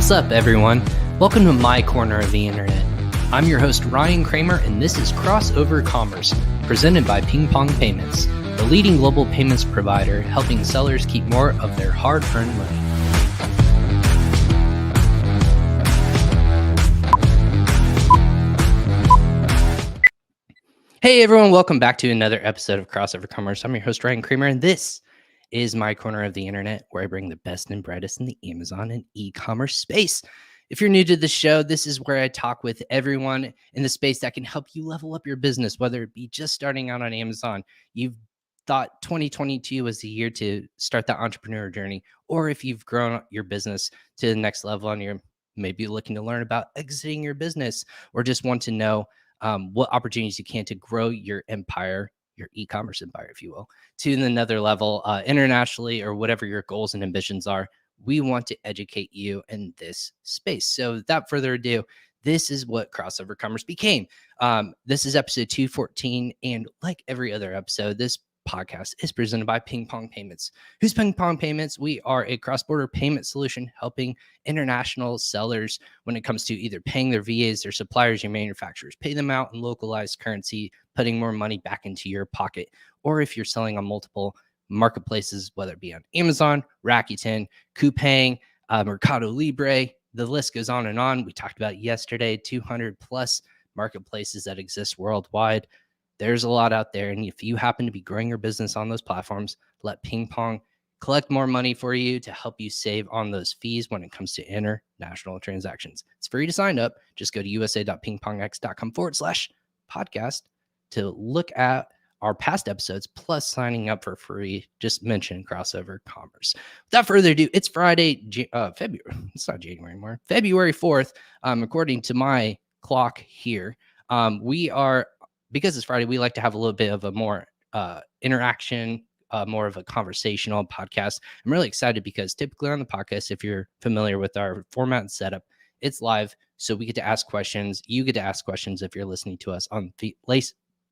What's up, everyone? Welcome to my corner of the internet. I'm your host, Ryan Cramer, and this is Crossover Commerce, presented by PingPong Payments, the leading global payments provider helping sellers keep more of their hard-earned money. Hey, everyone. Welcome back to another episode of Crossover Commerce. I'm your host, Ryan Cramer, and this is my corner of the internet where I bring the best and brightest in the Amazon and e-commerce space. If you're new to the show, this is where I talk with everyone in the space that can help you level up your business, whether it be just starting out on Amazon. You've thought 2022 was the year to start the entrepreneur journey, or if you've grown your business to the next level and you're maybe looking to learn about exiting your business or just want to know what opportunities you can to grow your empire, your e-commerce empire, if you will, to another level internationally, or whatever your goals and ambitions are. We want to educate you in this space. So without further ado, this is what Crossover Commerce became. This is episode 214. And like every other episode, this podcast is presented by PingPong Payments. Who's PingPong Payments? We are a cross-border payment solution helping international sellers when it comes to either paying their VAs, their suppliers, your manufacturers, pay them out in localized currency, putting more money back into your pocket. Or if you're selling on multiple marketplaces, whether it be on Amazon, Rakuten, Coupang, Mercado Libre, the list goes on and on. We talked about yesterday, 200 plus marketplaces that exist worldwide. There's a lot out there. And if you happen to be growing your business on those platforms, let PingPong collect more money for you to help you save on those fees when it comes to international transactions. It's free to sign up. Just go to usa.pingpongx.com/podcast to look at our past episodes, plus signing up for free. Just mention Crossover Commerce. Without further ado, it's Friday, February. It's not January anymore. February 4th, according to my clock here. We are, because it's Friday, we like to have a little bit of a more interaction, more of a conversational podcast. I'm really excited because typically on the podcast, if you're familiar with our format and setup, it's live. So we get to ask questions. You get to ask questions if you're listening to us on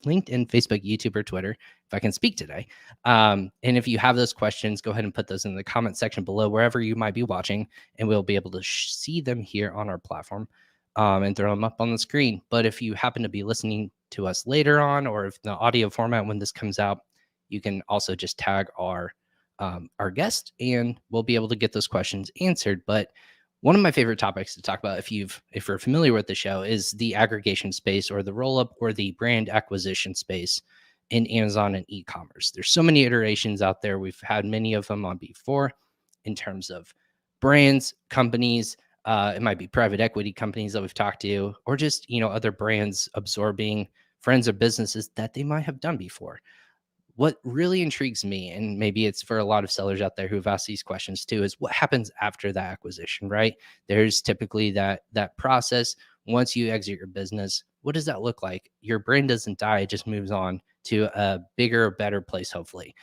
LinkedIn, Facebook, YouTube, or Twitter, if I can speak today. And if you have those questions, go ahead and put those in the comment section below, wherever you might be watching, and we'll be able to see them here on our platform and throw them up on the screen. But if you happen to be listening to us later on, or if the audio format when this comes out, you can also just tag our guest, and we'll be able to get those questions answered. But one of my favorite topics to talk about, if you're familiar with the show, is the aggregation space, or the roll-up, or the brand acquisition space in Amazon and e-commerce. There's so many iterations out there. We've had many of them on before in terms of brands, companies. It might be private equity companies that we've talked to, or just, other brands absorbing friends or businesses that they might have done before. What really intrigues me, and maybe it's for a lot of sellers out there who've asked these questions too, is what happens after that acquisition, right? There's typically that process. Once you exit your business, what does that look like? Your brand doesn't die, it just moves on to a bigger, better place, hopefully.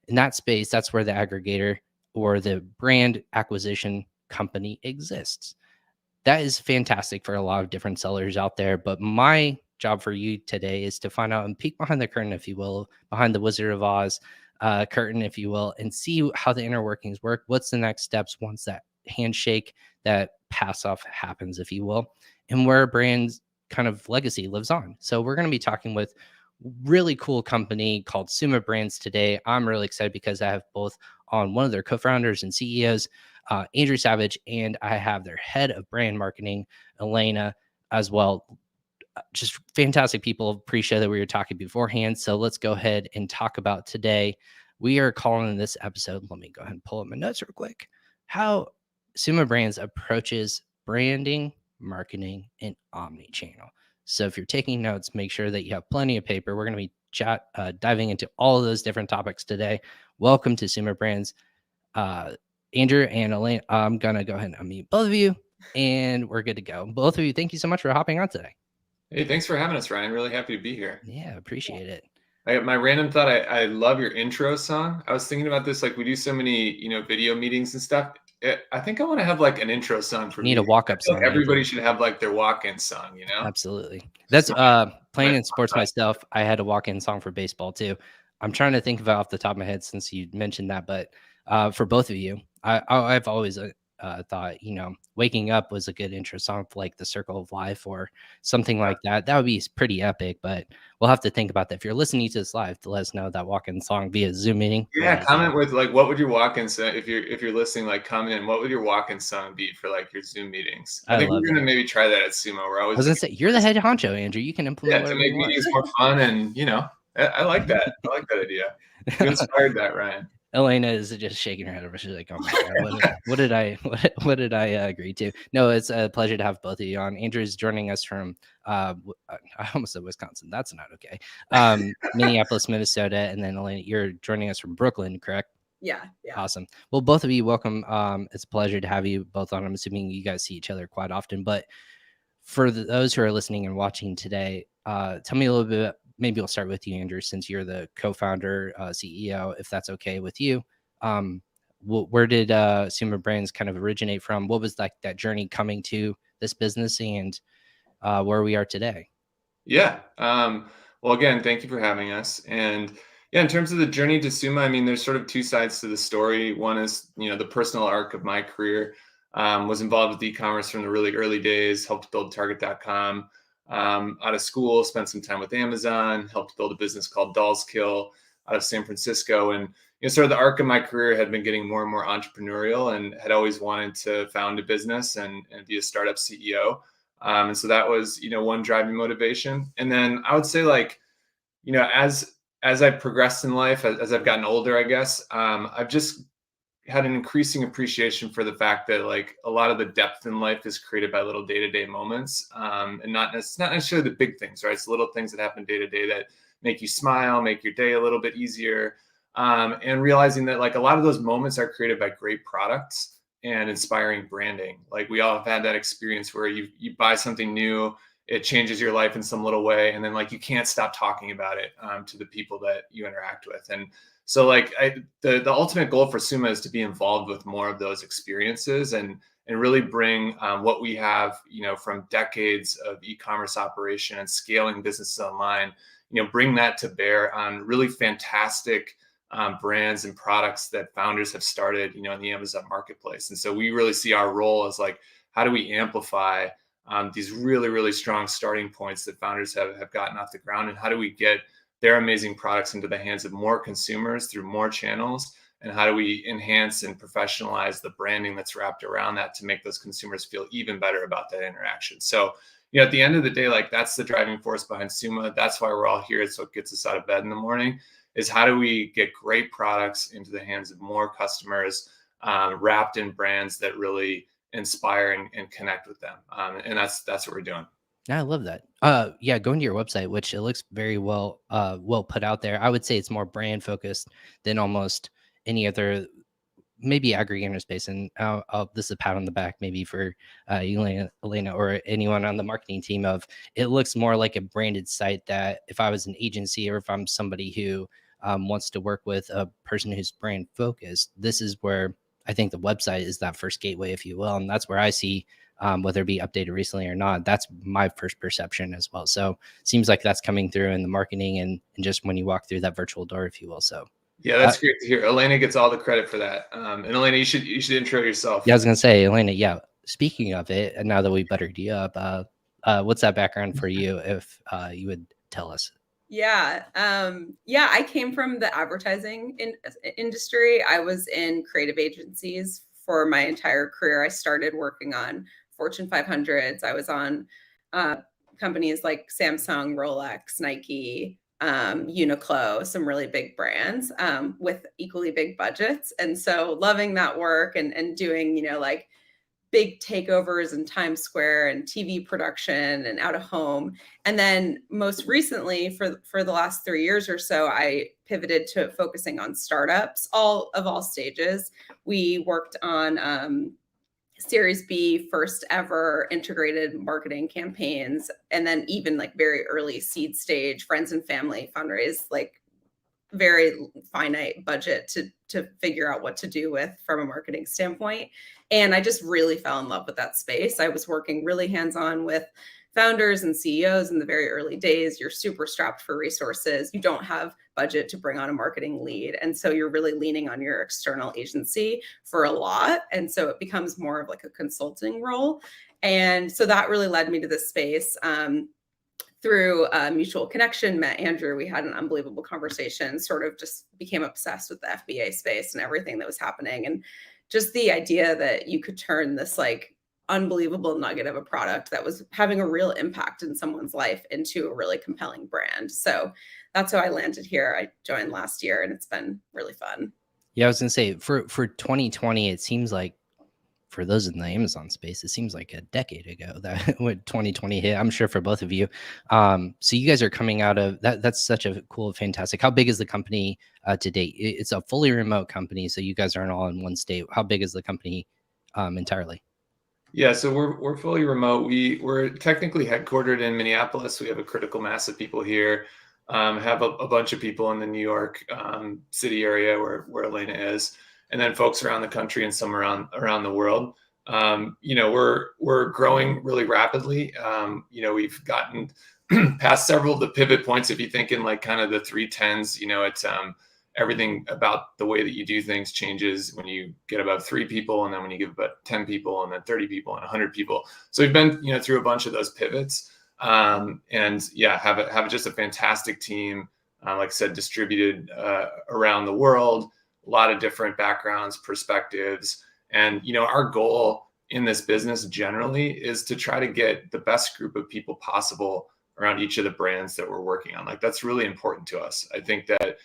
In that space, that's where the aggregator or the brand acquisition company exists. That is fantastic for a lot of different sellers out there, but my job for you today is to find out and peek behind the curtain, if you will, behind the Wizard of Oz curtain, if you will, and see how the inner workings work. What's the next steps once that handshake, that pass off happens, if you will, and where a brand's kind of legacy lives on. So we're going to be talking with really cool company called Suma Brands today. I'm really excited because I have both on one of their co-founders and CEOs, Andrew Savage, and I have their head of brand marketing, Alaina, as well. Just fantastic people. Appreciate that we were talking beforehand. So let's go ahead and talk about today. We are calling this episode, let me go ahead and pull up my notes real quick, how Suma Brands approaches branding, marketing, and omnichannel. So if you're taking notes, make sure that you have plenty of paper. We're going to be diving into all of those different topics today. Welcome to Suma Brands. Andrew and Elaine, I'm going to go ahead and unmute both of you, and we're good to go. Both of you, thank you so much for hopping on today. Hey, thanks for having us, Ryan. Really happy to be here. Yeah, appreciate it. My random thought, I love your intro song. I was thinking about this, like we do so many, video meetings and stuff. I think I want to have like an intro song for Need a walk-up song. Like everybody should have like their walk-in song, Absolutely. That's playing in sports myself. I had a walk-in song for baseball too. I'm trying to think of it off the top of my head since you mentioned that, but for both of you, I've always thought, Waking Up was a good intro song for like The Circle of Life or something like that. That would be pretty epic, but we'll have to think about that. If you're listening to this live, to let us know that walk-in song via Zoom meeting. Yeah, comment with like, what would your walk-in song, if you're listening, like comment in, what would your walk-in song be for like your Zoom meetings? I think we're gonna maybe try that at Sumo. We're always I was gonna say, you're the head honcho, Andrew. You can implement to whatever make you want. meetings more fun, and I like that. I like that idea. You inspired that, Ryan. Alaina is just shaking her head over. She's like, "Oh my god, what did I agree to?" No, it's a pleasure to have both of you on. Andrew's joining us from I almost said Wisconsin. That's not okay. Minneapolis, Minnesota, and then Alaina, you're joining us from Brooklyn, correct? Yeah. Awesome. Well, both of you, welcome. It's a pleasure to have you both on. I'm assuming you guys see each other quite often, but for those who are listening and watching today, tell me a little bit. Maybe we'll start with you, Andrew, since you're the co-founder, CEO, if that's okay with you. Where did Suma Brands kind of originate from? What was like that journey coming to this business, and where we are today? Yeah. Well, again, thank you for having us. And yeah, in terms of the journey to Suma, I mean, there's sort of two sides to the story. One is, the personal arc of my career. Was involved with e-commerce from the really early days, helped build Target.com. Out of school, spent some time with Amazon, helped build a business called Dolls Kill out of San Francisco. And sort of the arc of my career had been getting more and more entrepreneurial, and had always wanted to found a business and be a startup CEO. And so that was, one driving motivation. And then I would say, like, as I progressed in life, as I've gotten older, I guess, I've just had an increasing appreciation for the fact that, like, a lot of the depth in life is created by little day-to-day moments, and it's not necessarily the big things, right? It's little things that happen day to day that make you smile, make your day a little bit easier, and realizing that, like, a lot of those moments are created by great products and inspiring branding. Like, we all have had that experience where you buy something new, it changes your life in some little way, and then, like, you can't stop talking about it to the people that you interact with. And so, like, the ultimate goal for Suma is to be involved with more of those experiences and really bring what we have, from decades of e-commerce operation and scaling businesses online, bring that to bear on really fantastic brands and products that founders have started, in the Amazon marketplace. And so we really see our role as, like, how do we amplify these really, really strong starting points that founders have gotten off the ground, and how do we get their amazing products into the hands of more consumers through more channels, and how do we enhance and professionalize the branding that's wrapped around that to make those consumers feel even better about that interaction. So, at the end of the day, like, that's the driving force behind Suma. That's why we're all here. It's what gets us out of bed in the morning, is how do we get great products into the hands of more customers, wrapped in brands that really inspire and connect with them. And that's what we're doing. I love that. Yeah, going to your website, which it looks very well put out there. I would say it's more brand focused than almost any other, maybe aggregator space. And this is a pat on the back, maybe for Alaina, or anyone on the marketing team. Of it looks more like a branded site that if I was an agency, or if I'm somebody who wants to work with a person who's brand focused, this is where I think the website is that first gateway, if you will, and that's where I see. Whether it be updated recently or not, that's my first perception as well. So seems like that's coming through in the marketing and just when you walk through that virtual door, if you will. So yeah, that's great to hear. Alaina gets all the credit for that. And Alaina, you should intro yourself. Yeah, I was gonna say, Alaina. Yeah, speaking of it, and now that we buttered you up, what's that background for you? If you would tell us. Yeah. I came from the advertising industry. I was in creative agencies for my entire career. I started working on Fortune 500s. I was on companies like Samsung, Rolex, Nike, Uniqlo, some really big brands with equally big budgets. And so loving that work and doing, like big takeovers in Times Square and TV production and out of home. And then most recently, for the last 3 years or so, I pivoted to focusing on startups, all stages. We worked on Series B, first ever integrated marketing campaigns, and then even like very early seed stage friends and family fundraise, like very finite budget to figure out what to do with from a marketing standpoint. And I just really fell in love with that space. I was working really hands-on with founders and CEOs in the very early days, you're super strapped for resources. You don't have budget to bring on a marketing lead. And so you're really leaning on your external agency for a lot. And so it becomes more of like a consulting role. And so that really led me to this space. Through a mutual connection, met Andrew. We had an unbelievable conversation, sort of just became obsessed with the FBA space and everything that was happening. And just the idea that you could turn this like unbelievable nugget of a product that was having a real impact in someone's life into a really compelling brand. So that's how I landed here. I joined last year and it's been really fun. Yeah, I was gonna say for 2020, it seems like for those in the Amazon space, it seems like a decade ago that when 2020 hit. I'm sure for both of you. So you guys are coming out of that. That's such a cool, fantastic. How big is the company to date? It's a fully remote company, so you guys aren't all in one state. How big is the company entirely? Yeah, so we're fully remote. We're technically headquartered in Minneapolis. We have a critical mass of people here. Have a bunch of people in the New York city area where Alaina is, and then folks around the country and some around the world. We're growing really rapidly. We've gotten past several of the pivot points. If you think in like kind of the 3 10s, it's everything about the way that you do things changes when you get above 3 people, and then when you give about 10 people, and then 30 people, and 100 people. So we've been through a bunch of those pivots, and yeah, have just a fantastic team. Like I said, distributed around the world. A lot of different backgrounds, perspectives. And, our goal in this business generally is to try to get the best group of people possible around each of the brands that we're working on. Like, that's really important to us. I think that,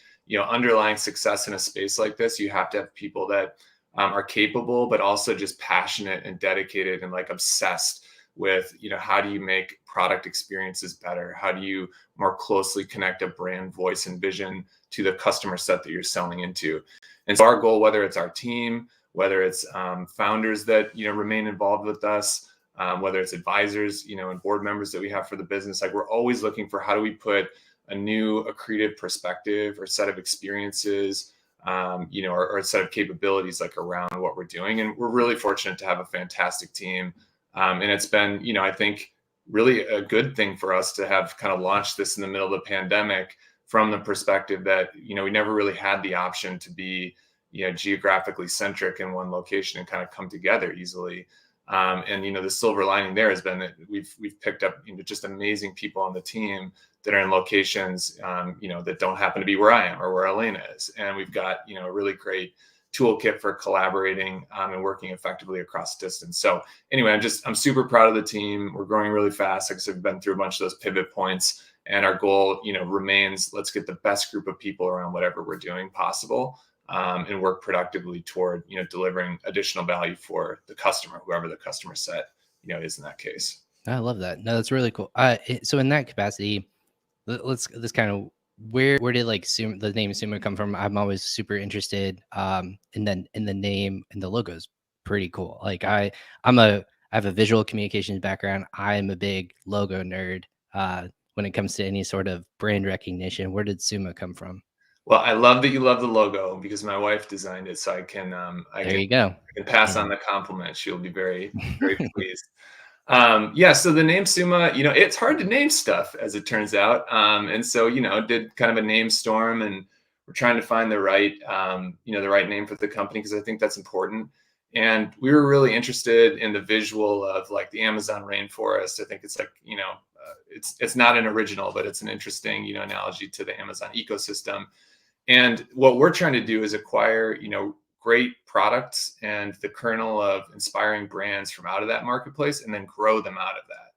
underlying success in a space like this, you have to have people that are capable, but also just passionate and dedicated and like obsessed with, how do you make product experiences better? How do you more closely connect a brand voice and vision to the customer set that you're selling into? And so our goal, whether it's our team, whether it's founders that, remain involved with us, whether it's advisors, and board members that we have for the business, like we're always looking for how do we put a new accretive perspective or set of experiences, or a set of capabilities like around what we're doing. And we're really fortunate to have a fantastic team. And it's been, I think really a good thing for us to have kind of launched this in the middle of the pandemic, from the perspective that, we never really had the option to be, geographically centric in one location and kind of come together easily. And, the silver lining there has been that we've picked up, just amazing people on the team that are in locations, that don't happen to be where I am or where Alaina is. And we've got, a really great toolkit for collaborating and working effectively across distance. So anyway, I'm super proud of the team. We're growing really fast. Like I said, we've been through a bunch of those pivot points, and our goal, remains, let's get the best group of people around whatever we're doing possible, and work productively toward, delivering additional value for the customer, whoever the customer set, is in that case. I love that. No, that's really cool. So in that capacity, let's kind of where did like the name Suma come from? I'm always super interested. And then in the name and the logo is pretty cool. Like I have a visual communications background. I am a big logo nerd. When it comes to any sort of brand recognition, where did Suma come from? Well, I love that you love the logo because my wife designed it, so I can You go. I can pass on the compliment. She'll be very, very pleased. Yeah, so the name Suma, it's hard to name stuff, as it turns out. And so, did kind of a name storm, and we're trying to find the right, the right name for the company, because I think that's important. And we were really interested in the visual of like the Amazon rainforest. I think it's like, it's not an original, but it's an interesting, analogy to the Amazon ecosystem. And what we're trying to do is acquire, great products and the kernel of inspiring brands from out of that marketplace, and then grow them out of that.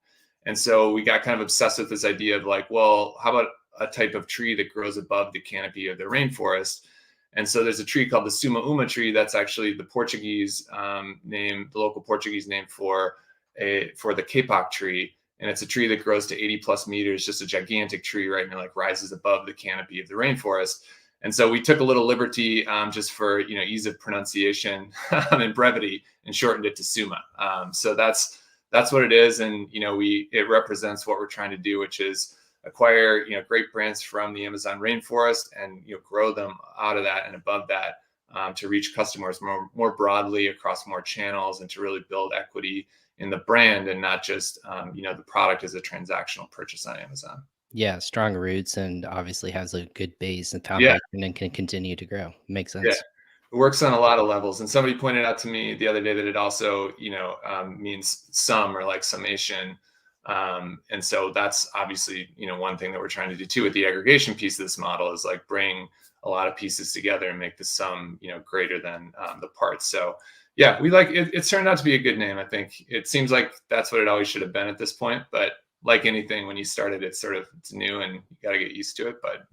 And so we got kind of obsessed with this idea of like, well, how about a type of tree that grows above the canopy of the rainforest? And so there's a tree called the Suma tree. That's actually the Portuguese name, the local Portuguese name for the kapok tree. And it's a tree that grows to 80 plus meters, just a gigantic tree, right? And it like rises above the canopy of the rainforest. And so we took a little liberty just for, ease of pronunciation and brevity, and shortened it to Suma. So that's what it is. And, it represents what we're trying to do, which is acquire, great brands from the Amazon rainforest, and, grow them out of that and above that, to reach customers more broadly across more channels and to really build equity in the brand and not just, the product as a transactional purchase on Amazon. Yeah, strong roots and obviously has a good base and Yeah. foundation and can continue to grow. Makes Yeah. sense. It works on a lot of levels. And somebody pointed out to me the other day that it also, means sum or like summation. And so that's obviously, one thing that we're trying to do too with the aggregation piece of this model is like bring a lot of pieces together and make the sum, greater than the parts. So yeah, we like it. It's turned out to be a good name. I think it seems like that's what it always should have been at this point. But like anything, when you started, it's new and you got to get used to it. But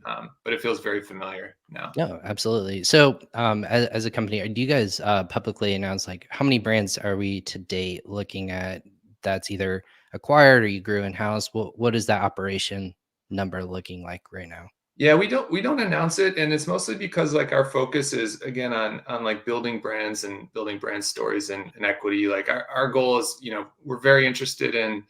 it feels very familiar now. No, absolutely. So, as a company, do you guys publicly announce like how many brands are we to date looking at that's either acquired or you grew in house? What is that operation number looking like right now? Yeah, we don't announce it, and it's mostly because like our focus is again on like building brands and building brand stories and equity. Like our goal is, we're very interested in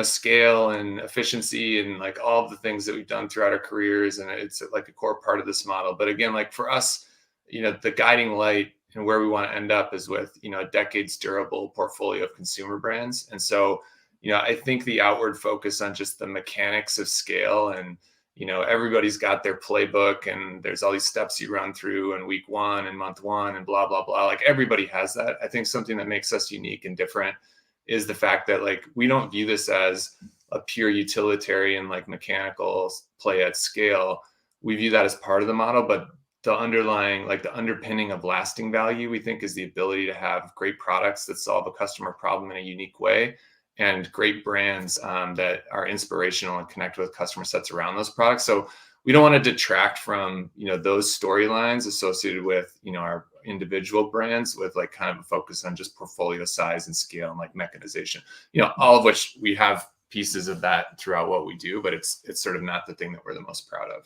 scale and efficiency and like all of the things that we've done throughout our careers, and it's like a core part of this model. But again, like for us, the guiding light and where we want to end up is with a decades durable portfolio of consumer brands. And so, I think the outward focus on just the mechanics of scale and everybody's got their playbook and there's all these steps you run through in week 1 and month 1 and blah, blah, blah. Like everybody has that. I think something that makes us unique and different is the fact that like, we don't view this as a pure utilitarian, like mechanical play at scale. We view that as part of the model, but the underlying, like the underpinning of lasting value, we think is the ability to have great products that solve a customer problem in a unique way and great brands that are inspirational and connect with customer sets around those products. So we don't want to detract from, those storylines associated with, our individual brands with like kind of a focus on just portfolio size and scale and like mechanization, all of which we have pieces of that throughout what we do, but it's sort of not the thing that we're the most proud of.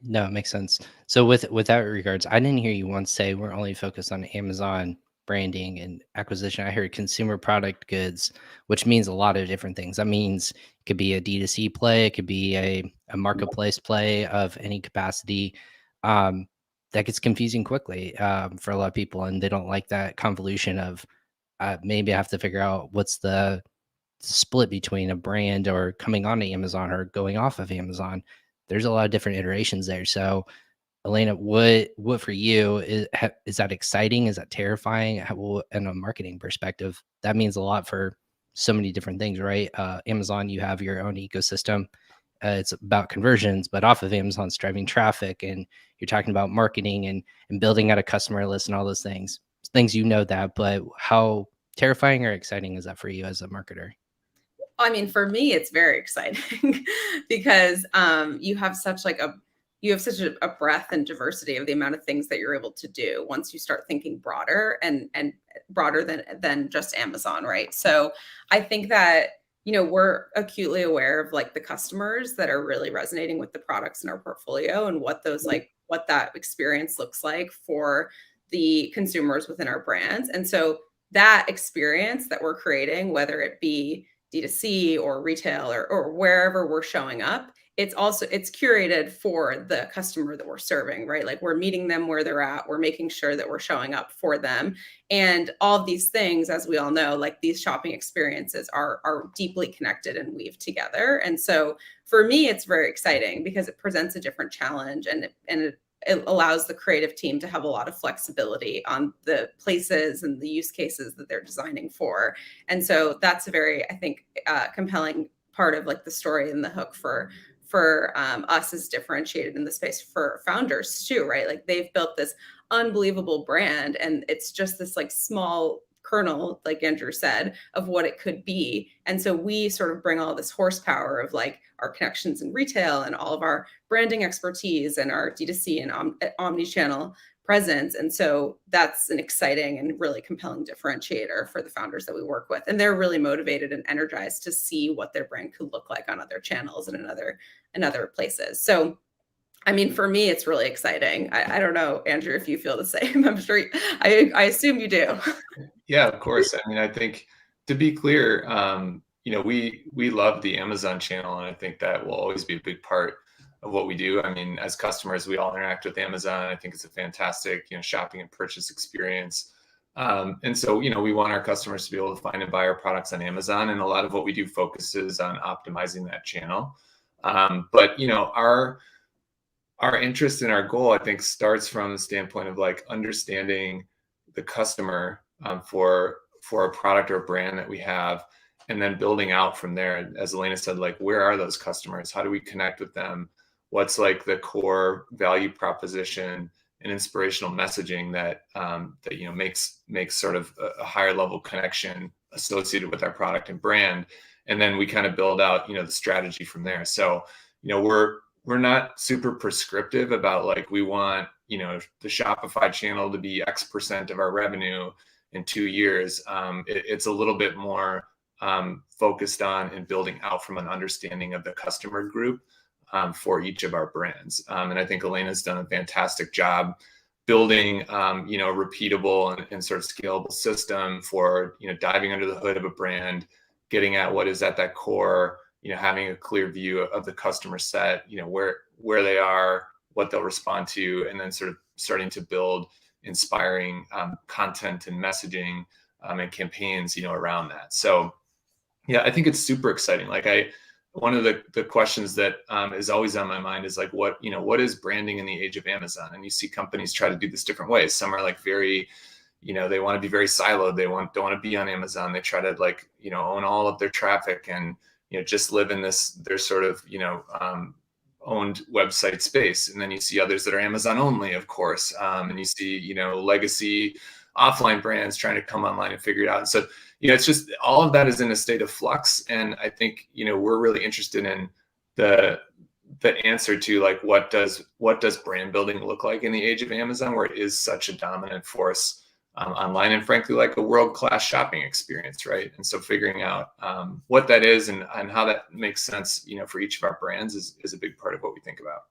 No, it makes sense. So with that regards, I didn't hear you once say we're only focused on Amazon branding and acquisition. I heard consumer product goods, which means a lot of different things. That means it could be a D2C play, it could be a marketplace play of any capacity. That gets confusing quickly for a lot of people, and they don't like that convolution of maybe I have to figure out what's the split between a brand or coming onto Amazon or going off of Amazon. There's a lot of different iterations there. So, Alaina, what for you is that exciting? Is that terrifying? In a marketing perspective, that means a lot for so many different things, right? Amazon, you have your own ecosystem. It's about conversions, but off of Amazon's driving traffic, and you're talking about marketing and building out a customer list and all those things. Things that, but how terrifying or exciting is that for you as a marketer? I mean, for me, it's very exciting because you have such a breadth and diversity of the amount of things that you're able to do once you start thinking broader and broader than just Amazon, right? So I think that we're acutely aware of like the customers that are really resonating with the products in our portfolio and what that experience looks like for the consumers within our brands. And so that experience that we're creating, whether it be D2C or retail or wherever we're showing up, it's curated for the customer that we're serving, right? Like we're meeting them where they're at. We're making sure that we're showing up for them. And all of these things, as we all know, like these shopping experiences are deeply connected and weaved together. And so for me, it's very exciting because it presents a different challenge and it allows the creative team to have a lot of flexibility on the places and the use cases that they're designing for. And so that's a very, I think, compelling part of like the story and the hook for us is differentiated in the space for founders too, right? Like they've built this unbelievable brand and it's just this like small kernel, like Andrew said, of what it could be. And so we sort of bring all this horsepower of like our connections in retail and all of our branding expertise and our D2C and omnichannel presence. And so that's an exciting and really compelling differentiator for the founders that we work with. And they're really motivated and energized to see what their brand could look like on other channels and in other places. So I mean, for me, it's really exciting. I don't know, Andrew, if you feel the same. I'm sure I assume you do. Yeah, of course. I mean, I think to be clear, we love the Amazon channel, and I think that will always be a big part what we do. I mean, as customers, we all interact with Amazon. I think it's a fantastic, shopping and purchase experience. And so, we want our customers to be able to find and buy our products on Amazon. And a lot of what we do focuses on optimizing that channel. But, our interest and our goal, I think, starts from the standpoint of like understanding the customer for a product or a brand that we have, and then building out from there. As Alaina said, like, where are those customers? How do we connect with them? What's like the core value proposition and inspirational messaging that makes sort of a higher level connection associated with our product and brand, and then we kind of build out the strategy from there. So we're not super prescriptive about like we want the Shopify channel to be X% of our revenue in 2 years. It's a little bit more focused on and building out from an understanding of the customer group for each of our brands. And I think Alaina's done a fantastic job building, a repeatable and sort of scalable system for, diving under the hood of a brand, getting at what is at that core, having a clear view of the customer set, where they are, what they'll respond to, and then sort of starting to build inspiring content and messaging and campaigns, around that. So, yeah, I think it's super exciting. Like one of the questions that is always on my mind is like, what is branding in the age of Amazon? And you see companies try to do this different ways. Some are like very, they want to be very siloed. They don't want to be on Amazon. They try to like, own all of their traffic and, just live in their sort of, owned website space. And then you see others that are Amazon only, of course. And you see, legacy offline brands trying to come online and figure it out. And so, it's just all of that is in a state of flux. And I think, we're really interested in the answer to like, what does brand building look like in the age of Amazon, where it is such a dominant force online, and frankly, like a world-class shopping experience, right? And so figuring out what that is and how that makes sense, for each of our brands is a big part of what we think about.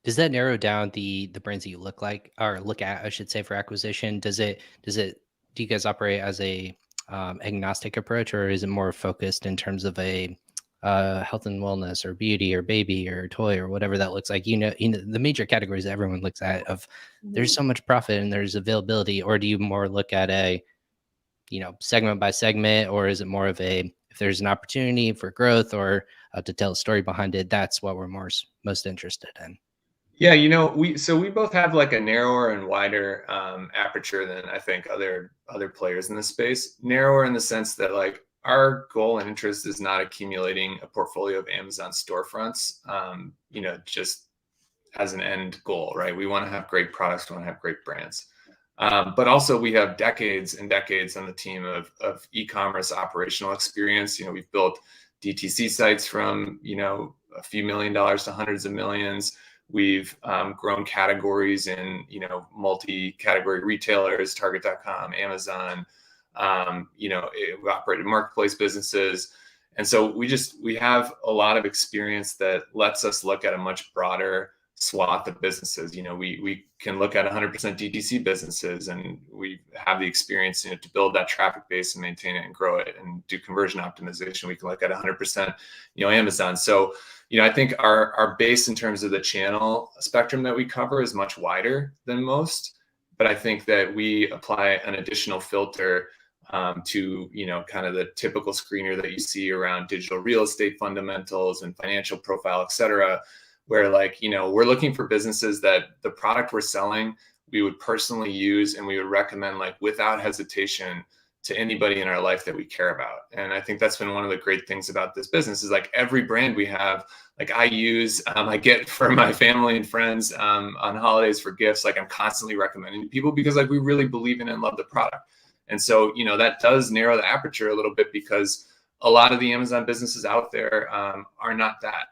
Does that narrow down the brands that you look at, I should say, for acquisition? Do you guys operate as a agnostic approach, or is it more focused in terms of a health and wellness or beauty or baby or toy or whatever that looks like? The major categories that everyone looks at of there's so much profit and there's availability, or do you more look at a segment by segment, or is it more of a, if there's an opportunity for growth or to tell a story behind it, that's what we're most interested in? Yeah, we both have like a narrower and wider aperture than I think other players in the space. Narrower in the sense that like our goal and interest is not accumulating a portfolio of Amazon storefronts, just as an end goal, right? We want to have great products, we want to have great brands. But also we have decades and decades on the team of e-commerce operational experience. We've built DTC sites from, a few $1 million to hundreds of millions. We've grown categories in, multi-category retailers, Target.com, Amazon. We've operated marketplace businesses. And so we have a lot of experience that lets us look at a much broader swath of businesses. We can look at 100% DTC businesses, and we have the experience, to build that traffic base and maintain it and grow it and do conversion optimization. We can look at 100%, Amazon. So, I think our base in terms of the channel spectrum that we cover is much wider than most, but I think that we apply an additional filter to, kind of the typical screener that you see around digital real estate fundamentals and financial profile, et cetera, where like, we're looking for businesses that the product we're selling, we would personally use and we would recommend like without hesitation to anybody in our life that we care about. And I think that's been one of the great things about this business is like every brand we have, like I get for my family and friends on holidays for gifts, like I'm constantly recommending to people because like we really believe in and love the product. And so, that does narrow the aperture a little bit because a lot of the Amazon businesses out there are not that,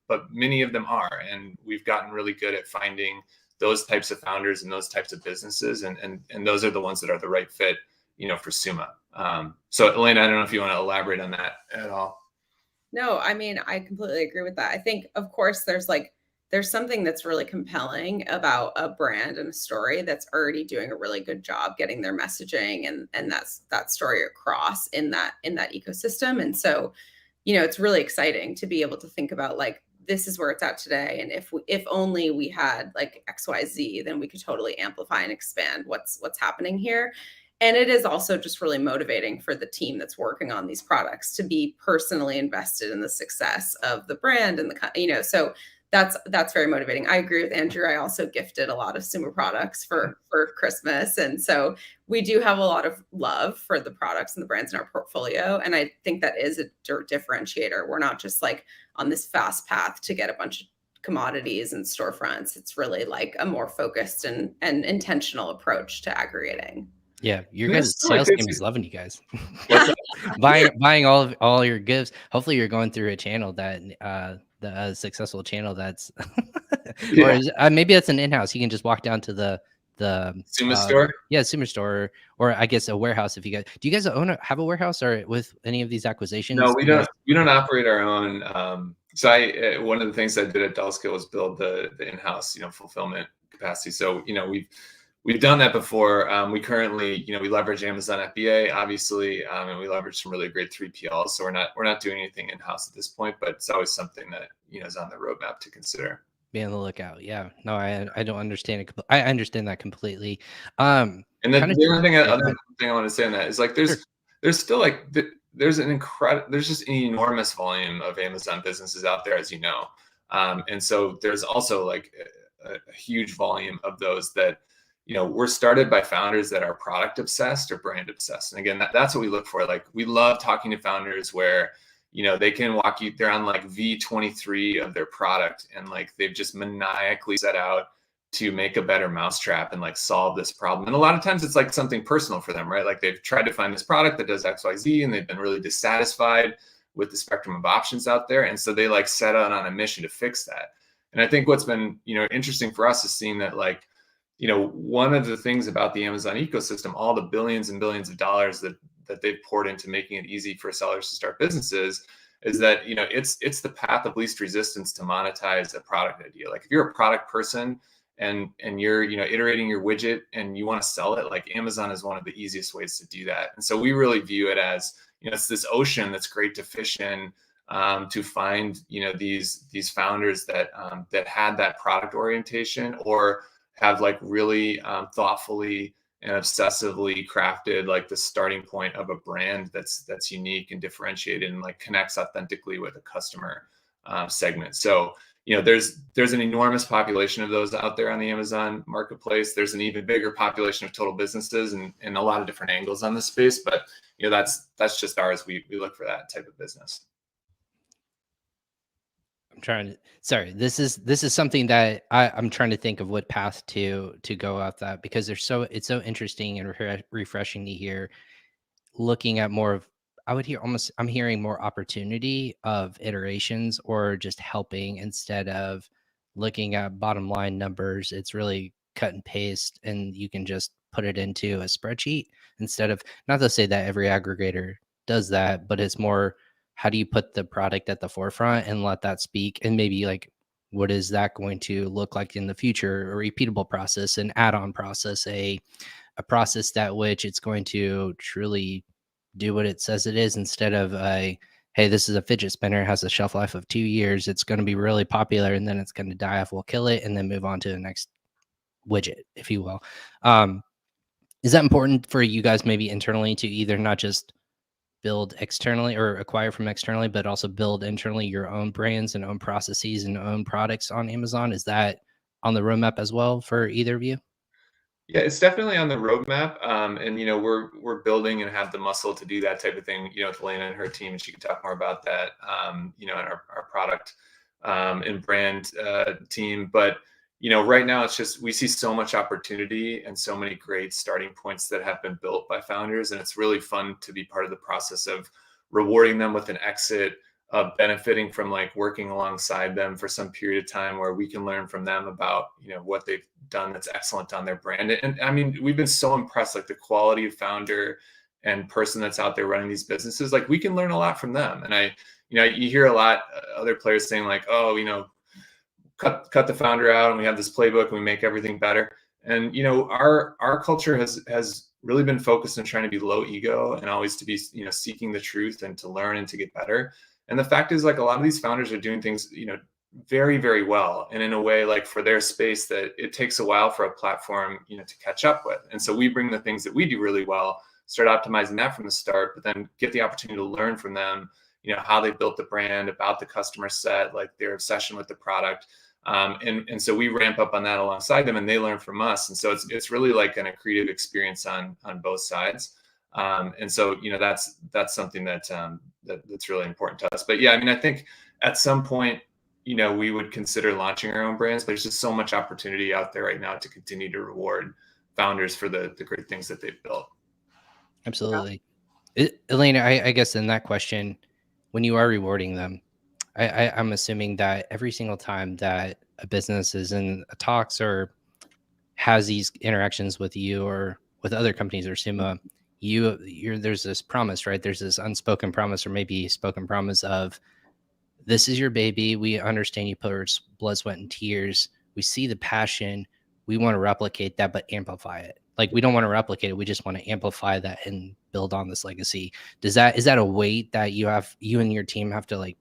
but many of them are. And we've gotten really good at finding those types of founders and those types of businesses. And those are the ones that are the right fit, for Suma. So Alaina, I don't know if you want to elaborate on that at all. No, I mean, I completely agree with that. I think, of course, there's something that's really compelling about a brand and a story that's already doing a really good job getting their messaging and that story across in that ecosystem. And so, it's really exciting to be able to think about like this is where it's at today. And if only we had like XYZ, then we could totally amplify and expand what's happening here. And it is also just really motivating for the team that's working on these products to be personally invested in the success of the brand and so that's very motivating. I agree with Andrew. I also gifted a lot of Suma products for Christmas. And so we do have a lot of love for the products and the brands in our portfolio. And I think that is a differentiator. We're not just like on this fast path to get a bunch of commodities and storefronts. It's really like a more focused and intentional approach to aggregating. Yeah, your guys' sales team is loving you guys. What's buying all your gifts. Hopefully, you're going through a channel that the successful channel that's, or maybe that's an in-house. You can just walk down to the Suma store. Yeah, Suma store, or I guess a warehouse. If you guys do, you guys have a warehouse or with any of these acquisitions? No, we don't. We don't operate our own. So one of the things I did at Dulska was build the in-house fulfillment capacity. So we've done that before. We currently, we leverage Amazon FBA, obviously, and we leverage some really great 3PLs. So we're not doing anything in-house at this point, but it's always something that is on the roadmap to consider. Be on the lookout. Yeah, no, I don't understand it. I understand that completely. And the other thing I want to say on that is like there's still like there's just an enormous volume of Amazon businesses out there, as you know, and so there's also like a huge volume of those that were started by founders that are product obsessed or brand obsessed. And again, that's what we look for. Like we love talking to founders where they can walk you, they're on like V23 of their product and like they've just maniacally set out to make a better mousetrap and like solve this problem. And a lot of times it's like something personal for them, right? Like they've tried to find this product that does XYZ and they've been really dissatisfied with the spectrum of options out there. And so they like set out on a mission to fix that. And I think what's been, interesting for us is seeing that like, one of the things about the Amazon ecosystem, all the billions and billions of dollars that they've poured into making it easy for sellers to start businesses is that, it's the path of least resistance to monetize a product idea. Like if you're a product person and you're, iterating your widget and you want to sell it, like Amazon is one of the easiest ways to do that. And so we really view it as, it's this ocean that's great to fish in, to find, these founders that had that product orientation or have like really thoughtfully and obsessively crafted like the starting point of a brand that's unique and differentiated and like connects authentically with a customer segment. So there's an enormous population of those out there on the Amazon marketplace. There's an even bigger population of total businesses and a lot of different angles on this space. But that's just ours. We look for that type of business. This is something that I'm trying to think of what path to go off that, because it's so interesting and refreshing to hear, looking at more of, I'm hearing more opportunity of iterations or just helping instead of looking at bottom line numbers. It's really cut and paste and you can just put it into a spreadsheet instead of, not to say that every aggregator does that, but it's more, how do you put the product at the forefront and let that speak? And maybe like, what is that going to look like in the future? A repeatable process, an add-on process, a process that which it's going to truly do what it says it is, instead of hey, this is a fidget spinner, has a shelf life of 2 years. It's going to be really popular and then it's going to die off. We'll kill it and then move on to the next widget, if you will. Is that important for you guys maybe internally to either not just build externally or acquire from externally, but also build internally your own brands and own processes and own products on Amazon? Is that on the roadmap as well for either of you? Yeah, it's definitely on the roadmap. And we're building and have the muscle to do that type of thing, with Alaina and her team, and she can talk more about that, and our product and brand team. But right now it's just, we see so much opportunity and so many great starting points that have been built by founders. And it's really fun to be part of the process of rewarding them with an exit, of benefiting from like working alongside them for some period of time where we can learn from them about, what they've done that's excellent on their brand. And I mean, we've been so impressed, like the quality of founder and person that's out there running these businesses. Like we can learn a lot from them. And you hear a lot other players saying like, oh, cut the founder out and we have this playbook and we make everything better. And our culture has really been focused on trying to be low ego and always to be seeking the truth and to learn and to get better. And the fact is, like, a lot of these founders are doing things very, very well. And in a way, like for their space, that it takes a while for a platform, to catch up with. And so we bring the things that we do really well, start optimizing that from the start, but then get the opportunity to learn from them, how they built the brand, about the customer set, like their obsession with the product. And so we ramp up on that alongside them, and they learn from us. And so it's really like an accretive experience on both sides. And so, that's something that's really important to us. But yeah, I mean, I think at some point, we would consider launching our own brands. There's just so much opportunity out there right now to continue to reward founders for the great things that they've built. Absolutely. Alaina, I guess in that question, when you are rewarding them, I'm assuming that every single time that a business is in talks or has these interactions with you or with other companies or Suma, there's this promise, right? There's this unspoken promise or maybe spoken promise of, this is your baby. We understand you put blood, sweat, and tears. We see the passion. We want to replicate that, but amplify it. Like, we don't want to replicate it. We just want to amplify that and build on this legacy. Is that a weight that you and your team have to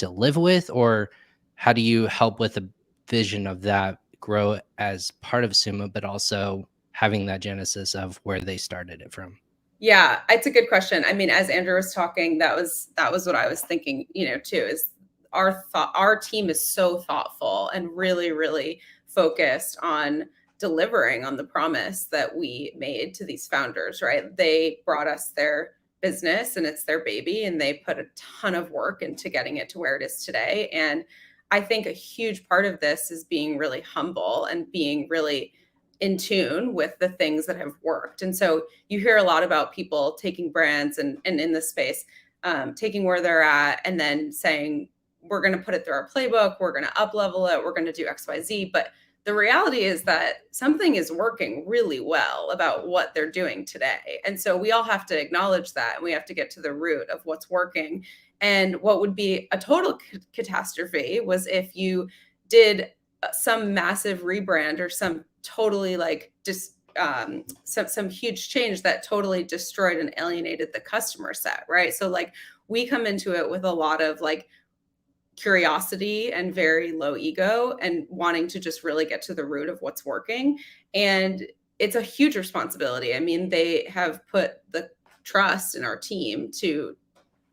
live with, or how do you help with the vision of that grow as part of Suma, but also having that genesis of where they started it from? Yeah, it's a good question. I mean, as Andrew was talking, that was what I was thinking, too, is our team is so thoughtful and really, really focused on delivering on the promise that we made to these founders, right? They brought us their business and it's their baby, and they put a ton of work into getting it to where it is today. And I think a huge part of this is being really humble and being really in tune with the things that have worked. And so you hear a lot about people taking brands and in this space, taking where they're at and then saying, we're going to put it through our playbook, we're going to up level it, we're going to do X, Y, Z. But the reality is that something is working really well about what they're doing today. And so we all have to acknowledge that, and we have to get to the root of what's working. And what would be a total catastrophe was if you did some massive rebrand or some totally some huge change that totally destroyed and alienated the customer set, right? So we come into it with a lot of curiosity and very low ego and wanting to just really get to the root of what's working. And it's a huge responsibility. I mean, they have put the trust in our team to,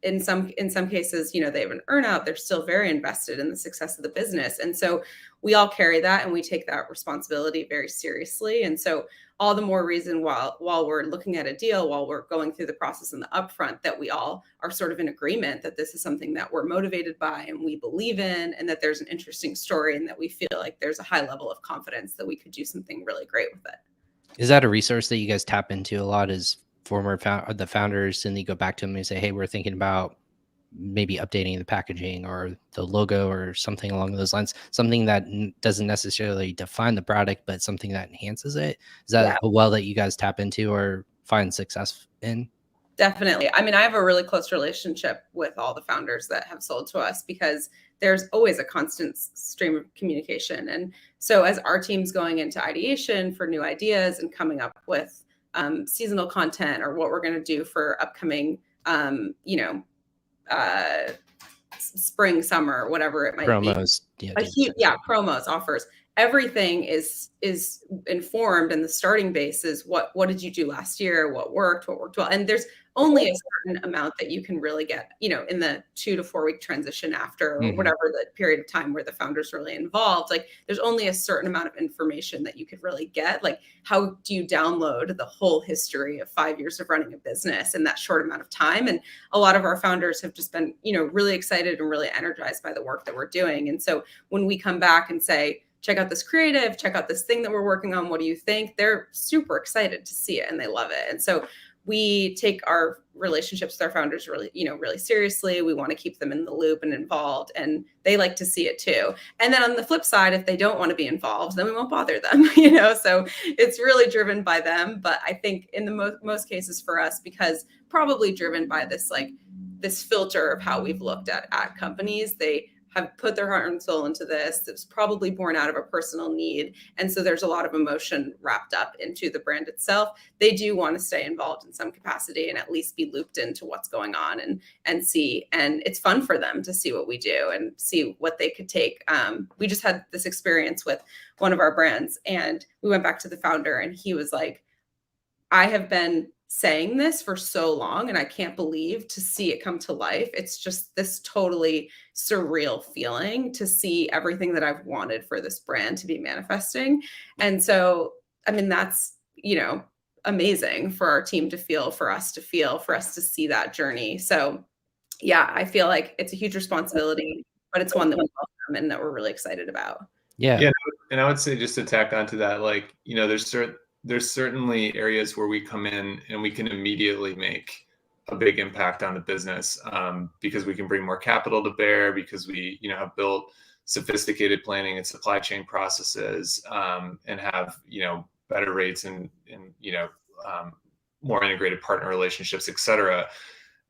in some cases, they have an earnout. They're still very invested in the success of the business. And so we all carry that and we take that responsibility very seriously. And so all the more reason while we're looking at a deal, while we're going through the process in the upfront, that we all are sort of in agreement that this is something that we're motivated by and we believe in, and that there's an interesting story, and that we feel like there's a high level of confidence that we could do something really great with it. Is that a resource that you guys tap into a lot as the founders, and you go back to them and say, hey, we're thinking about maybe updating the packaging or the logo or something along those lines, something that doesn't necessarily define the product, but something that enhances it? Is that a well that you guys tap into or find success in? Definitely. I mean, I have a really close relationship with all the founders that have sold to us, because there's always a constant stream of communication. And so as our team's going into ideation for new ideas and coming up with seasonal content or what we're going to do for upcoming, spring, summer, whatever it might promos, be. Promos, offers. Everything is informed, and the starting base is what did you do last year? What worked well? And there's only a certain amount that you can really get, in the 2 to 4 week transition after, or whatever the period of time where the founder's really involved. There's only a certain amount of information that you could really get. How do you download the whole history of 5 years of running a business in that short amount of time? And a lot of our founders have just been, really excited and really energized by the work that we're doing. And so when we come back and say, check out this creative, check out this thing that we're working on, what do you think? They're super excited to see it and they love it. And so we take our relationships with our founders really, really seriously. We want to keep them in the loop and involved, and they like to see it too. And then on the flip side, if they don't want to be involved, then we won't bother them, so it's really driven by them. But I think in the most cases for us, because probably driven by this, this filter of how we've looked at companies, they have put their heart and soul into this. It's probably born out of a personal need. And so there's a lot of emotion wrapped up into the brand itself. They do want to stay involved in some capacity and at least be looped into what's going on and see. And it's fun for them to see what we do and see what they could take. We just had this experience with one of our brands, and we went back to the founder, and he was like, I have been saying this for so long, and I can't believe to see it come to life. It's just this totally surreal feeling to see everything that I've wanted for this brand to be manifesting. And so, I mean, that's, amazing for our team to feel, for us to feel, for us to see that journey. So yeah, I feel like it's a huge responsibility, but it's one that we welcome and that we're really excited about. Yeah. And I would say, just to tack onto that, like, there's certainly areas where we come in and we can immediately make a big impact on the business, because we can bring more capital to bear, because we, have built sophisticated planning and supply chain processes, and have, better rates and more integrated partner relationships, et cetera.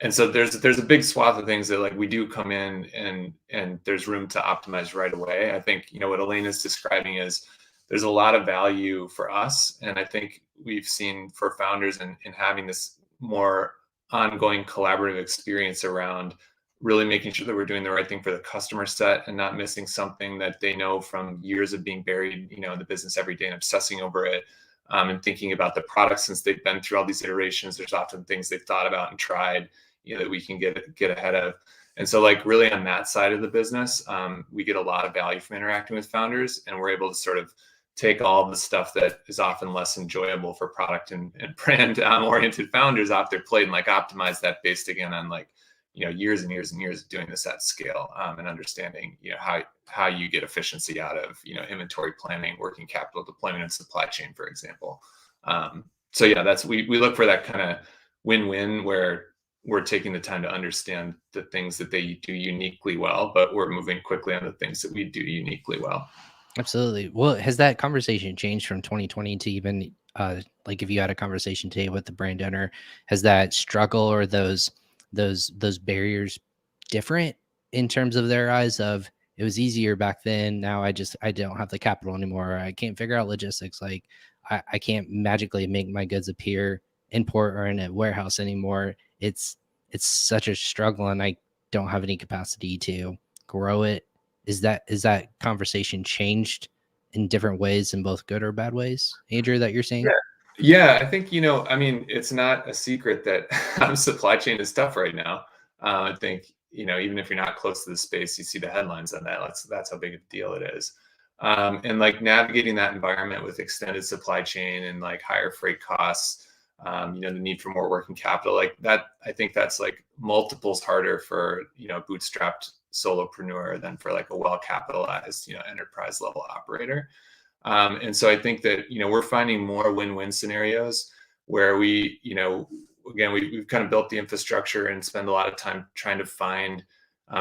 And so there's a big swath of things that, like, we do come in and there's room to optimize right away. I think, what Alaina's describing is, there's a lot of value for us. And I think we've seen for founders in having this more ongoing collaborative experience around really making sure that we're doing the right thing for the customer set and not missing something that they know from years of being buried, in the business every day and obsessing over it, and thinking about the product. Since they've been through all these iterations, there's often things they've thought about and tried, that we can get ahead of. And so, like, really on that side of the business, we get a lot of value from interacting with founders, and we're able to sort of take all the stuff that is often less enjoyable for product and brand oriented founders off their plate, and like optimize that based again on, like, years and years and years of doing this at scale, and understanding, how you get efficiency out of, inventory planning, working capital deployment, and supply chain, for example. So yeah, we look for that kind of win-win where we're taking the time to understand the things that they do uniquely well, but we're moving quickly on the things that we do uniquely well. Absolutely. Well, has that conversation changed from 2020 to even like if you had a conversation today with the brand owner, has that struggle or those barriers different in terms of their eyes of, it was easier back then, now I don't have the capital anymore, I can't figure out logistics, like I can't magically make my goods appear in port or in a warehouse anymore, it's such a struggle and I don't have any capacity to grow it. Is that conversation changed in different ways, in both good or bad ways, Andrew, that you're seeing? Yeah, I think, it's not a secret that supply chain is tough right now. I think, even if you're not close to the space, you see the headlines on that. That's how big a deal it is. And like navigating that environment with extended supply chain and like higher freight costs, the need for more working capital, like that, I think that's like multiples harder for, bootstrapped solopreneur than for like a well-capitalized, enterprise level operator. And so I think that, we're finding more win-win scenarios where we, again, we've kind of built the infrastructure and spend a lot of time trying to find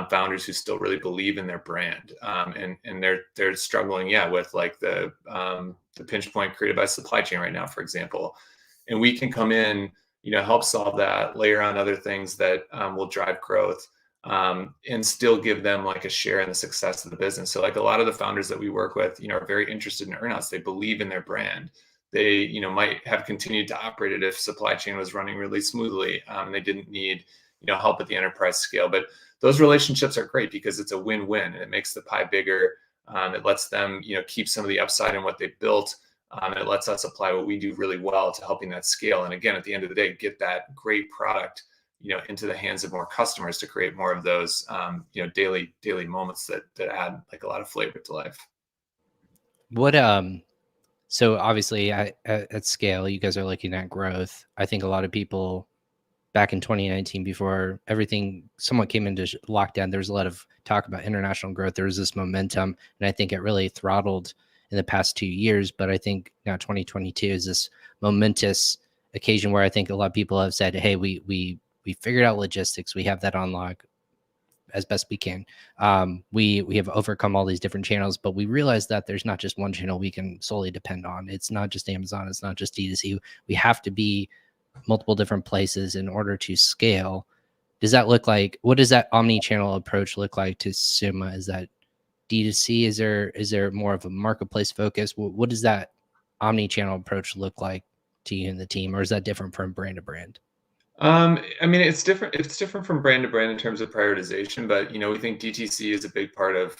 founders who still really believe in their brand. And they're struggling, with like the pinch point created by supply chain right now, for example. And we can come in, help solve that, layer on other things that will drive growth, and still give them like a share in the success of the business. So like a lot of the founders that we work with, are very interested in earnouts. They believe in their brand. They, might have continued to operate it if supply chain was running really smoothly, and they didn't need, help at the enterprise scale. But those relationships are great because it's a win-win and it makes the pie bigger. It lets them, keep some of the upside in what they've built. And it lets us apply what we do really well to helping that scale. And again, at the end of the day, get that great product, into the hands of more customers to create more of those, daily moments that add like a lot of flavor to life. What, so obviously at scale, you guys are looking at growth. I think a lot of people back in 2019, before everything somewhat came into lockdown, there was a lot of talk about international growth. There was this momentum, and I think it really throttled in the past 2 years. But I think now 2022 is this momentous occasion where I think a lot of people have said, hey, we figured out logistics. We have that on lock as best we can. We have overcome all these different channels, but we realize that there's not just one channel we can solely depend on. It's not just Amazon. It's not just D2C. We have to be multiple different places in order to scale. does that look like? What does that omni-channel approach look like to Suma? Is that D2C? Is there more of a marketplace focus? What does that omni-channel approach look like to you and the team, or is that different from brand to brand? I mean, it's different. It's different from brand to brand in terms of prioritization, but we think DTC is a big part of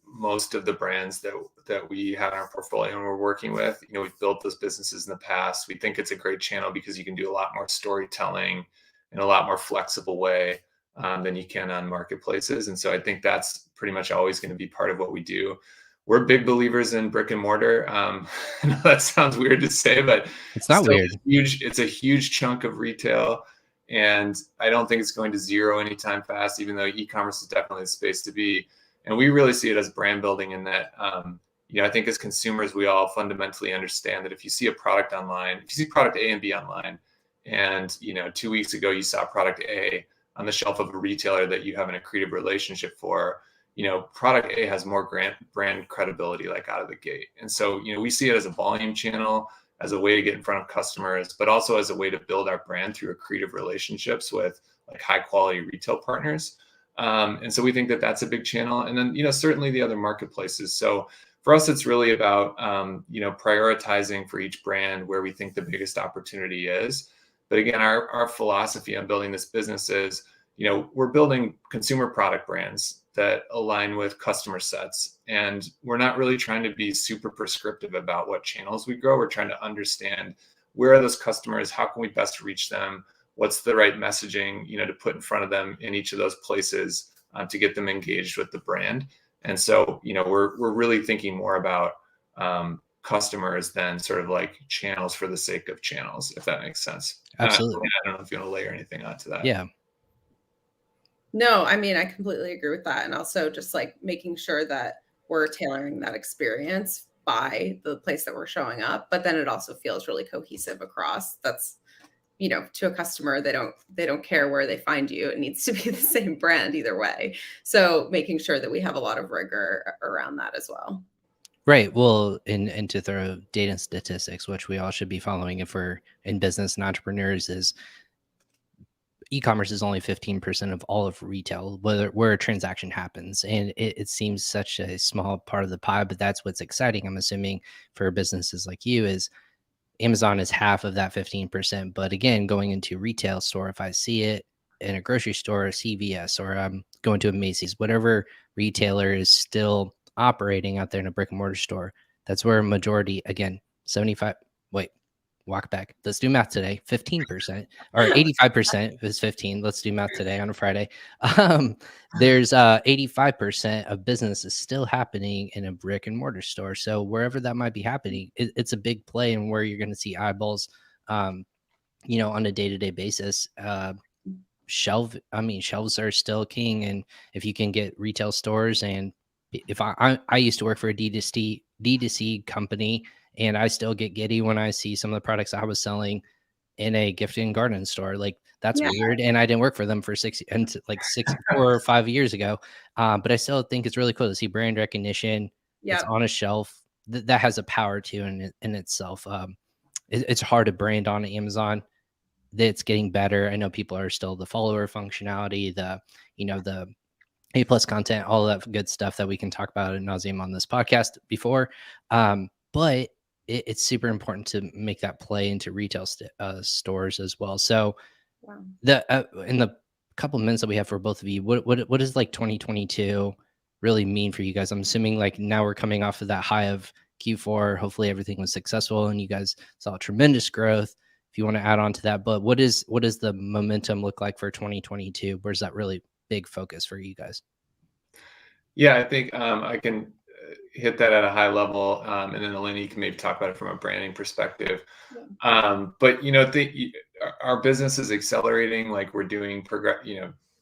most of the brands that we have in our portfolio and we're working with. We've built those businesses in the past. We think it's a great channel because you can do a lot more storytelling in a lot more flexible way than you can on marketplaces. And so I think that's pretty much always going to be part of what we do. We're big believers in brick and mortar. I know that sounds weird to say, but It's not weird. It's a huge chunk of retail. And I don't think it's going to zero anytime fast, even though e-commerce is definitely the space to be. And we really see it as brand building in that, I think as consumers, we all fundamentally understand that if you see a product online, if you see product A and B online, and 2 weeks ago you saw product A on the shelf of a retailer that you have an accretive relationship for, product A has more brand credibility like out of the gate. And so, we see it as a volume channel, as a way to get in front of customers, but also as a way to build our brand through accretive relationships with like high quality retail partners. And so we think that that's a big channel. And then, certainly the other marketplaces. So for us, it's really about, prioritizing for each brand where we think the biggest opportunity is. But again, our philosophy on building this business is, we're building consumer product brands that align with customer sets. And we're not really trying to be super prescriptive about what channels we grow. We're trying to understand where are those customers, how can we best reach them, what's the right messaging, to put in front of them in each of those places to get them engaged with the brand. And so, we're really thinking more about customers than sort of like channels for the sake of channels, if that makes sense. Absolutely. I don't know if you want to layer anything onto that. Yeah. No, I mean, I completely agree with that. And also just like making sure that we're tailoring that experience by the place that we're showing up, but then it also feels really cohesive across. That's, to a customer, they don't care where they find you. It needs to be the same brand either way. So making sure that we have a lot of rigor around that as well. Right. Well, and to throw data and statistics, which we all should be following if we're in business and entrepreneurs, is e-commerce is only 15% of all of retail, where a transaction happens. And it seems such a small part of the pie, but that's what's exciting. I'm assuming for businesses like you is Amazon is half of that 15%. But again, going into a retail store, if I see it in a grocery store, a CVS, or I'm going to a Macy's, whatever retailer is still operating out there in a brick and mortar store, that's where a majority, again, 75, wait, walk back. Let's do math today. 15% or 85% is 15. Let's do math today on a Friday. There's 85% of business is still happening in a brick and mortar store. So wherever that might be happening, it's a big play and where you're going to see eyeballs, on a day-to-day basis. Shelves are still king. And if you can get retail stores, and if I used to work for a D2C company, and I still get giddy when I see some of the products I was selling in a gift and garden store. Like that's weird. And I didn't work for them for 4 or 5 years ago. But I still think it's really cool to see brand recognition. It's on a shelf that has a power to in itself. It's hard to brand on Amazon. It's getting better. I know people are still the follower functionality, the A+ content, all that good stuff that we can talk about ad nauseum on this podcast before. But it's super important to make that play into retail stores as well. So in the couple of minutes that we have for both of you, what does like 2022 really mean for you guys? I'm assuming like now we're coming off of that high of Q4. Hopefully everything was successful and you guys saw tremendous growth. If you want to add on to that, but what does the momentum look like for 2022? Where's that really big focus for you guys? Yeah, I think I can hit that at a high level, and then Alaina, you can maybe talk about it from a branding perspective. But our business is accelerating. Like we're doing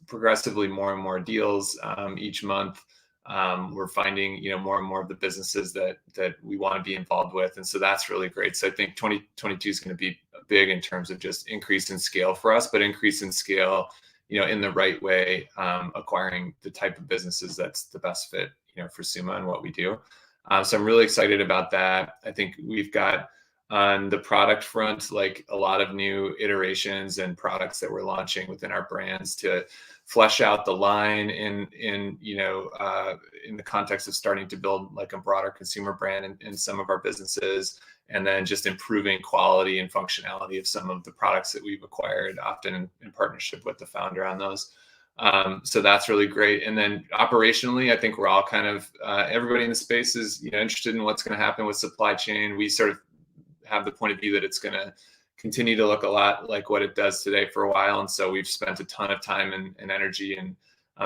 progressively more and more deals each month. We're finding more and more of the businesses that we want to be involved with, and so that's really great. So I think 2022 is going to be big in terms of just increase in scale for us, but increase in scale in the right way, acquiring the type of businesses that's the best fit for Suma and what we do. So I'm really excited about that. I think we've got On the product front, like a lot of new iterations and products that we're launching within our brands to flesh out the line in the context of starting to build like a broader consumer brand in some of our businesses, and then just improving quality and functionality of some of the products that we've acquired, often in partnership with the founder on those. So that's really great. And then operationally, I think we're all kind of everybody in the space is interested in what's going to happen with supply chain. We sort of have the point of view that it's going to continue to look a lot like what it does today for a while. And so we've spent a ton of time and energy and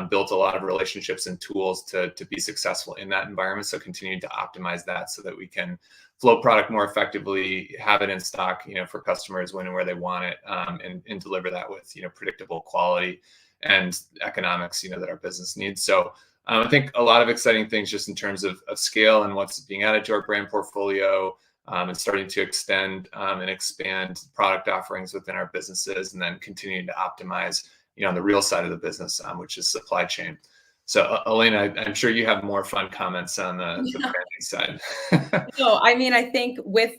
built a lot of relationships and tools to be successful in that environment. So continuing to optimize that so that we can flow product more effectively, have it in stock, for customers when and where they want it, and deliver that with, predictable quality and economics, that our business needs. So I think a lot of exciting things just in terms of scale and what's being added to our brand portfolio, and starting to extend and expand product offerings within our businesses, and then continuing to optimize, on the real side of the business, which is supply chain. So Alaina, I'm sure you have more fun comments on the branding side. No, I mean, I think with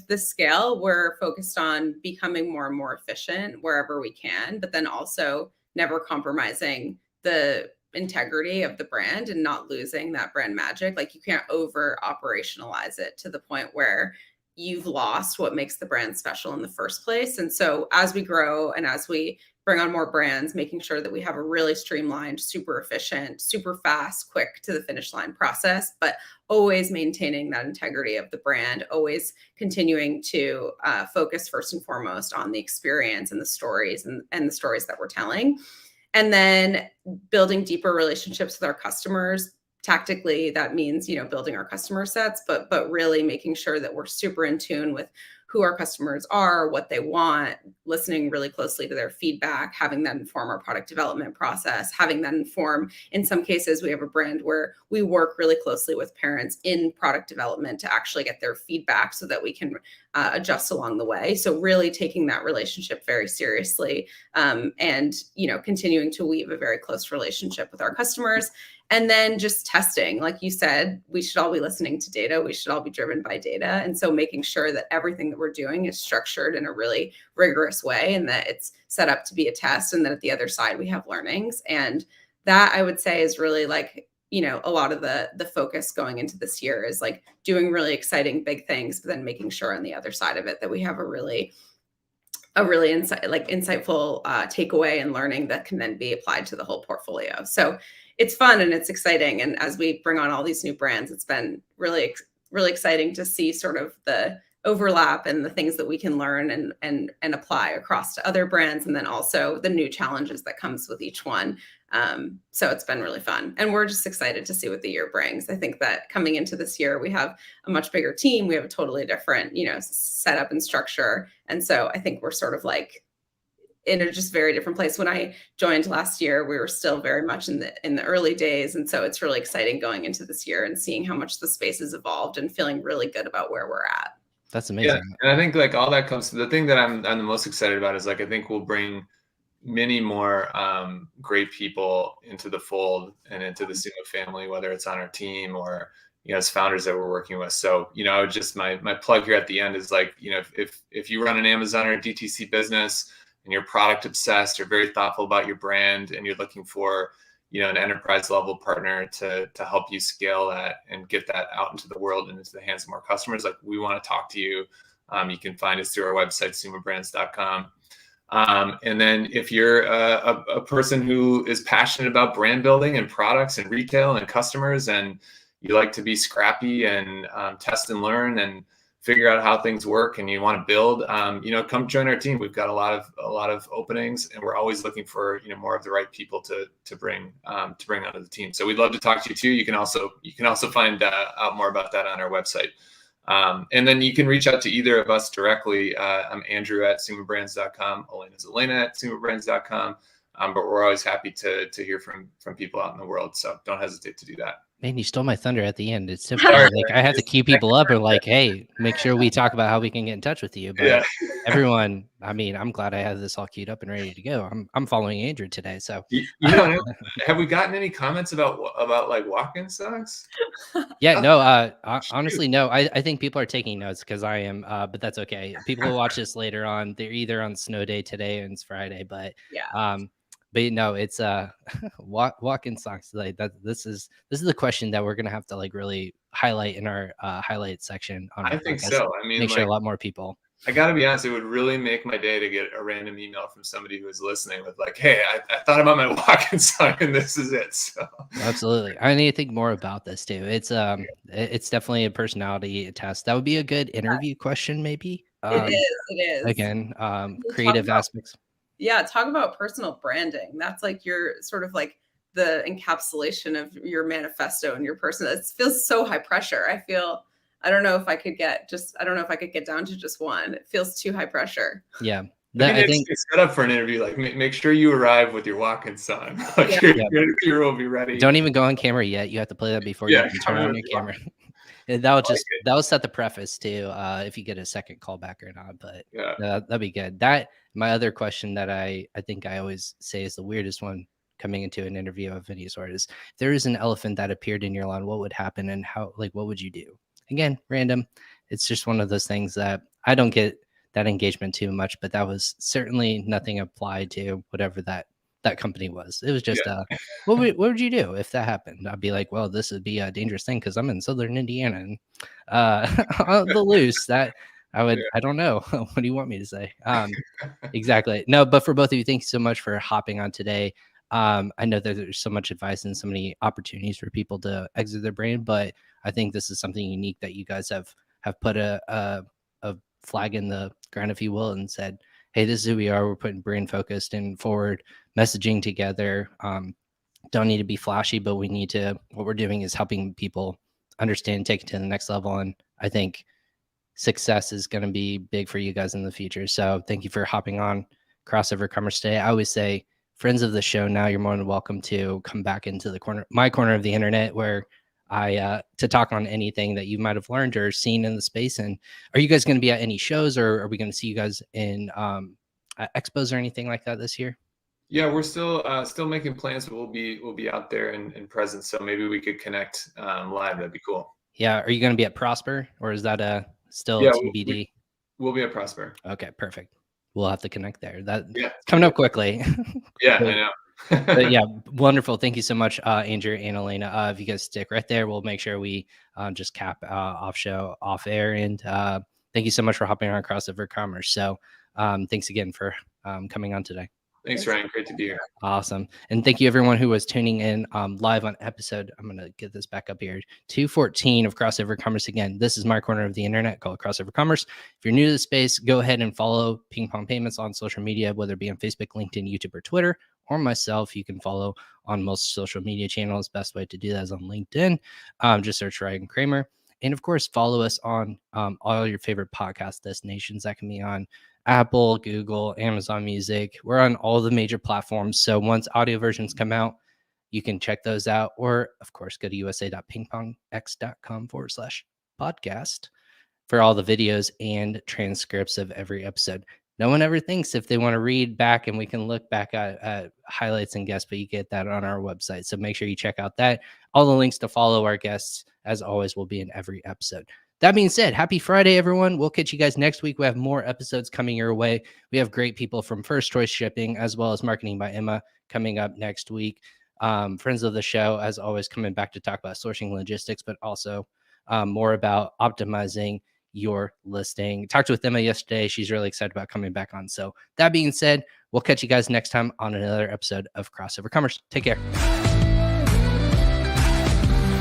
the scale, we're focused on becoming more and more efficient wherever we can, but then also never compromising the integrity of the brand and not losing that brand magic. Like, you can't over operationalize it to the point where you've lost what makes the brand special in the first place. And so as we grow and as we bring on more brands, making sure that we have a really streamlined, super efficient, super fast, quick to the finish line process, but always maintaining that integrity of the brand, always continuing to focus first and foremost on the experience and the stories and the stories that we're telling. And then building deeper relationships with our customers. Tactically, that means, building our customer sets, but really making sure that we're super in tune with who our customers are, what they want, listening really closely to their feedback, having that inform our product development process, having that inform, in some cases, we have a brand where we work really closely with parents in product development to actually get their feedback so that we can adjust along the way. So really taking that relationship very seriously, and, continuing to weave a very close relationship with our customers. And then just testing, like you said, we should all be listening to data. We should all be driven by data. And so making sure that everything that we're doing is structured in a really rigorous way and that it's set up to be a test. And then at the other side, we have learnings. And that, I would say, is really like, a lot of the focus going into this year is like doing really exciting big things, but then making sure on the other side of it that we have a really insightful takeaway and learning that can then be applied to the whole portfolio. So it's fun and it's exciting. And as we bring on all these new brands, it's been really, really exciting to see sort of the overlap and the things that we can learn and apply across to other brands. And then also the new challenges that comes with each one. So it's been really fun. And we're just excited to see what the year brings. I think that coming into this year, we have a much bigger team. We have a totally different, setup and structure. And so I think we're sort of like in a just very different place. When I joined last year, we were still very much in the early days. And so it's really exciting going into this year and seeing how much the space has evolved and feeling really good about where we're at. That's amazing. Yeah, and I think like all that comes to the thing that I'm the most excited about is like, I think we'll bring many more great people into the fold and into the Suma family, whether it's on our team or, as founders that we're working with. So, just my plug here at the end is like, if you run an Amazon or a DTC business and you're product obsessed, you're very thoughtful about your brand and you're looking for, an enterprise level partner to help you scale that and get that out into the world and into the hands of more customers, like we want to talk to you. You can find us through our website, sumabrands.com. And then if you're a person who is passionate about brand building and products and retail and customers, and you like to be scrappy and test and learn and figure out how things work, and you want to build, come join our team. We've got a lot of openings, and we're always looking for more of the right people to bring onto the team. So we'd love to talk to you too. You can also find out more about that on our website. And then you can reach out to either of us directly. I'm Andrew at sumabrands.com. Alaina's Alaina at sumabrands.com. But we're always happy to hear from people out in the world. So don't hesitate to do that. Man, you stole my thunder at the end. It's typical. Like I have to cue people up and like, hey, make sure we talk about how we can get in touch with you. But everyone, I mean, I'm glad I have this all queued up and ready to go. I'm following Andrew today. So have we gotten any comments about like walk-in socks? Yeah, no, honestly, no. I think people are taking notes because I am, but that's okay. People will watch this later on. They're either on snow day today and it's Friday, but but no, it's walk-in socks. Like that. This is the question that we're gonna have to like really highlight in our highlight section. On I think so. I mean, make sure a lot more people. I got to be honest, it would really make my day to get a random email from somebody who is listening with like, hey, I thought about my walk-in sock and this is it. So absolutely. I need to think more about this too. It's definitely a personality test. That would be a good interview question, maybe. It is. Again, creative aspects. Yeah, talk about personal branding. That's like your sort of like the encapsulation of your manifesto and your person. It feels so high pressure. I don't know if I could get down to just one. It feels too high pressure. Yeah. I think it's set up for an interview. Like make sure you arrive with your walk-in sock. Like your interviewer will be ready. Don't even go on camera yet. You have to play that before you can turn on your camera. That'll set the preface to if you get a second callback or not. But that'd be good. That my other question that I think I always say is the weirdest one coming into an interview of any sort is, if there is an elephant that appeared in your lawn, what would happen and how, like, what would you do? Again, random. It's just one of those things that I don't get that engagement too much, but that was certainly nothing applied to whatever that company was. It was just what would you do if that happened? I'd be like, well, this would be a dangerous thing because I'm in southern Indiana and on the loose. That I would I don't know. What do you want me to say? Exactly. No, but for both of you, thank you so much for hopping on today. I know that there's so much advice and so many opportunities for people to exit their brand, but I think this is something unique that you guys have put a flag in the ground, if you will, and said, hey, this is who we are. We're putting brand focused and forward messaging together. Don't need to be flashy, but we need to, what we're doing is helping people understand, take it to the next level. And I think success is going to be big for you guys in the future. So thank you for hopping on Crossover Commerce today. I always say, friends of the show, now you're more than welcome to come back into my corner of the internet, where I to talk on anything that you might have learned or seen in the space. And are you guys going to be at any shows, or are we going to see you guys in expos or anything like that this year? Yeah, we're still making plans, but we'll be out there and present. So maybe we could connect live. That'd be cool. Yeah. Are you going to be at Prosper, or is that still TBD? We'll be at Prosper. Okay, perfect. We'll have to connect there. That's coming up quickly. Yeah, I know. But yeah, wonderful. Thank you so much, Andrew and Alaina. If you guys stick right there, we'll make sure we just cap off air. And thank you so much for hopping on Crossover Commerce. So thanks again for coming on today. Thanks, Ryan. Great to be here. Awesome. And thank you, everyone who was tuning in live on episode. I'm going to get this back up here. 214 of Crossover Commerce. Again, this is my corner of the internet called Crossover Commerce. If you're new to the space, go ahead and follow PingPong Payments on social media, whether it be on Facebook, LinkedIn, YouTube, or Twitter, or myself. You can follow on most social media channels. Best way to do that is on LinkedIn. Just search Ryan Cramer. And of course, follow us on all your favorite podcast destinations. That can be on Apple, Google, Amazon Music. We're on all the major platforms. So once audio versions come out, you can check those out. Or, of course, go to usa.pingpongx.com/podcast for all the videos and transcripts of every episode. No one ever thinks if they want to read back, and we can look back at highlights and guests, but you get that on our website. So make sure you check out that. All the links to follow our guests, as always, will be in every episode. That being said, happy Friday, everyone. We'll catch you guys next week. We have more episodes coming your way. We have great people from First Choice Shipping, as well as Marketing by Emma, coming up next week. Friends of the show, as always, coming back to talk about sourcing logistics, but also more about optimizing your listing. Talked with Emma yesterday. She's really excited about coming back on. So that being said, we'll catch you guys next time on another episode of Crossover Commerce. Take care.